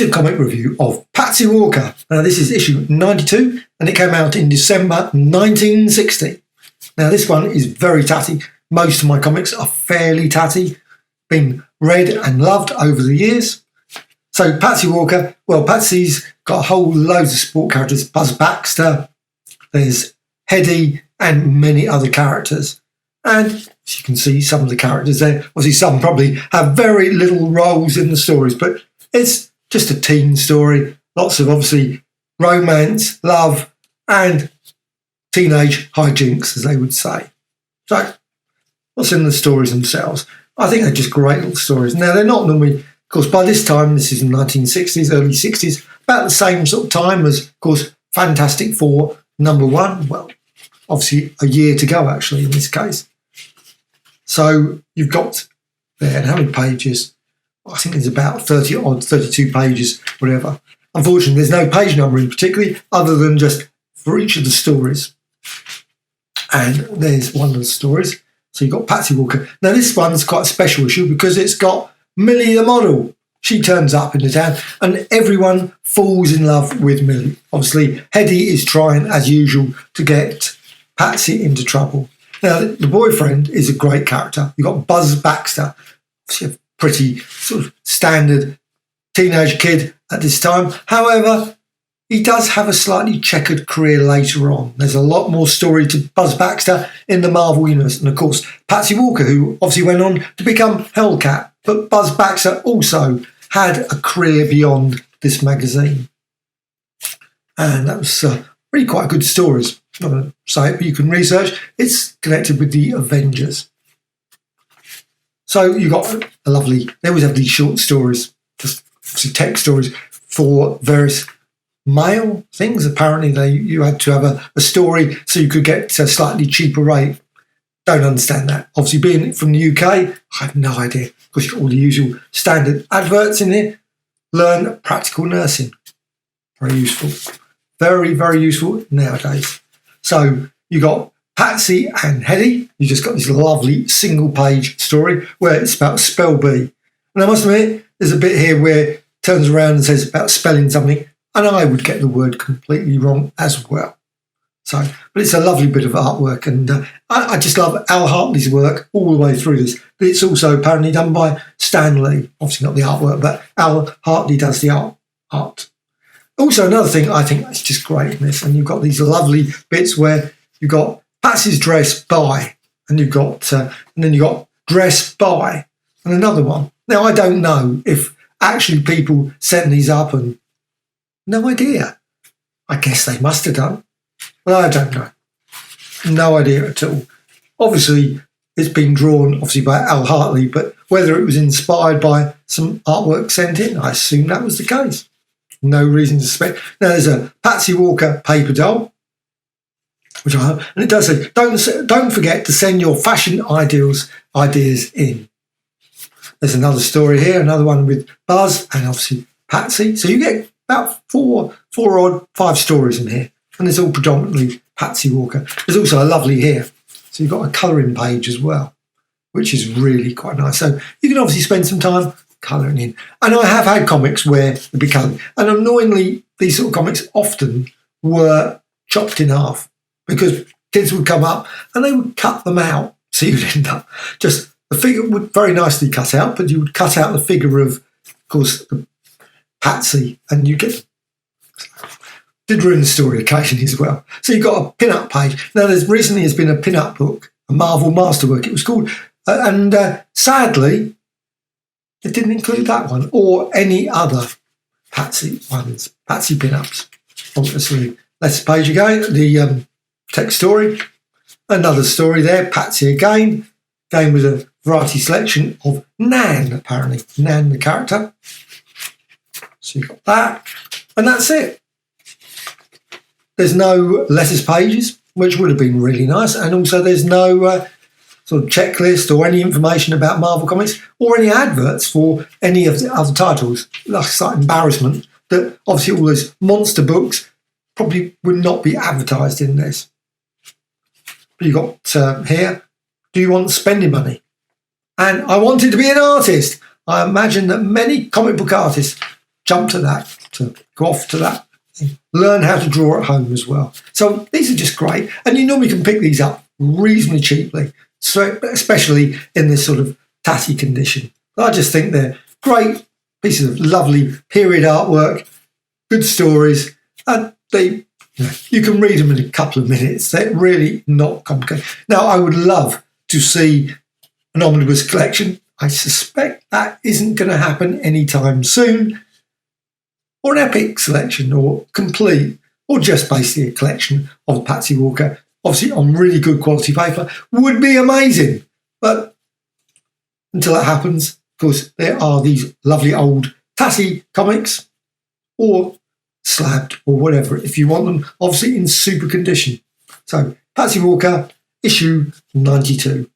is a comic review of Patsy Walker. Now, this is issue 92, and it came out in December 1960. Now, this one is very tatty. Most of my comics are fairly tatty, been read and loved over the years. So, Patsy Walker, well, Patsy's got a whole load of support characters. Buzz Baxter, there's Hedy, and many other characters. And as you can see, some of the characters there, obviously some probably have very little roles in the stories, but it's just a teen story. Lots of, obviously, romance, love, and teenage hijinks, as they would say. So, what's in the stories themselves? I think they're just great little stories. Now, they're not normally, of course, by this time, this is in the 1960s, early 60s, about the same sort of time as, of course, Fantastic Four #1. Well, obviously a year to go, actually, in this case. So you've got there, and how many pages? I think there's about 30 odd, 32 pages, whatever. Unfortunately, there's no page numbering particularly, other than just for each of the stories. And there's one of the stories. So you've got Patsy Walker. Now, this one's quite a special issue because it's got Millie the model. She turns up in the town and everyone falls in love with Millie. Obviously, Hedy is trying, as usual, to get Patsy into trouble. Now, the boyfriend is a great character. You've got Buzz Baxter, obviously a pretty sort of standard teenage kid at this time. However, he does have a slightly checkered career later on. There's a lot more story to Buzz Baxter in the Marvel Universe. And, of course, Patsy Walker, who obviously went on to become Hellcat. But Buzz Baxter also had a career beyond this magazine. And that was really quite good stories. I'm not going to say it, but you can research. It's connected with the Avengers. So you got a lovely, they always have these short stories, just text stories for various mail things. Apparently you had to have a story so you could get a slightly cheaper rate. Don't understand that. Obviously, being from the UK, I have no idea. Because you've got all the usual standard adverts in here. Learn practical nursing. Very useful. Very, very useful nowadays. So you got Patsy and Hedy. You just got this lovely single-page story where it's about spell bee. And I must admit, there's a bit here where it turns around and says about spelling something, and I would get the word completely wrong as well. So, but it's a lovely bit of artwork, and I just love Al Hartley's work all the way through this. But it's also apparently done by Stan Lee. Obviously not the artwork, but Al Hartley does the art. Also, another thing I think is just great in this, and you've got these lovely bits where you've got Patsy's dress by, and you've got, and then you've got dress by, and another one. Now, I don't know if actually people sent these up, and no idea. I guess they must have done. Well, I don't know. No idea at all. Obviously, it's been drawn, obviously, by Al Hartley, but whether it was inspired by some artwork sent in, I assume that was the case. No reason to suspect. Now, there's a Patsy Walker paper doll, which I have, and it does say, don't forget to send your fashion ideas in. There's another story here, another one with Buzz and obviously Patsy. So you get about five stories in here. And it's all predominantly Patsy Walker. There's also a lovely here. So you've got a colouring page as well, which is really quite nice. So you can obviously spend some time colouring in. And I have had comics where they be coloured. And annoyingly, these sort of comics often were chopped in half because kids would come up and they would cut them out. So you'd end up just, the figure would very nicely cut out, but you would cut out the figure of course, the Patsy, and you get... Did ruin the story occasionally as well. So you've got a pin-up page. Now, there's recently has been a pin-up book, a Marvel Masterwork, it was called, and sadly, it didn't include that one or any other Patsy ones, Patsy pin-ups. Obviously, that's the page again, the text story. Another story there, Patsy again with a variety selection of Nan, apparently. Nan, the character. So you've got that, and that's it. There's no letters pages, which would have been really nice. And also there's no sort of checklist or any information about Marvel Comics or any adverts for any of the other titles. That's a slight embarrassment that obviously all those monster books probably would not be advertised in this. But you've got here, do you want spending money? And I wanted to be an artist. I imagine that many comic book artists jump to that, to go off to that. Learn how to draw at home as well. So these are just great. And you normally can pick these up reasonably cheaply, so especially in this sort of tatty condition. I just think they're great pieces of lovely period artwork, good stories, and you can read them in a couple of minutes. They're really not complicated. Now, I would love to see an omnibus collection. I suspect that isn't going to happen anytime soon. Or an epic selection, or complete, or just basically a collection of Patsy Walker, obviously on really good quality paper, would be amazing. But until that happens, of course, there are these lovely old tatty comics, or slabbed, or whatever, if you want them, obviously in super condition. So, Patsy Walker, issue 92.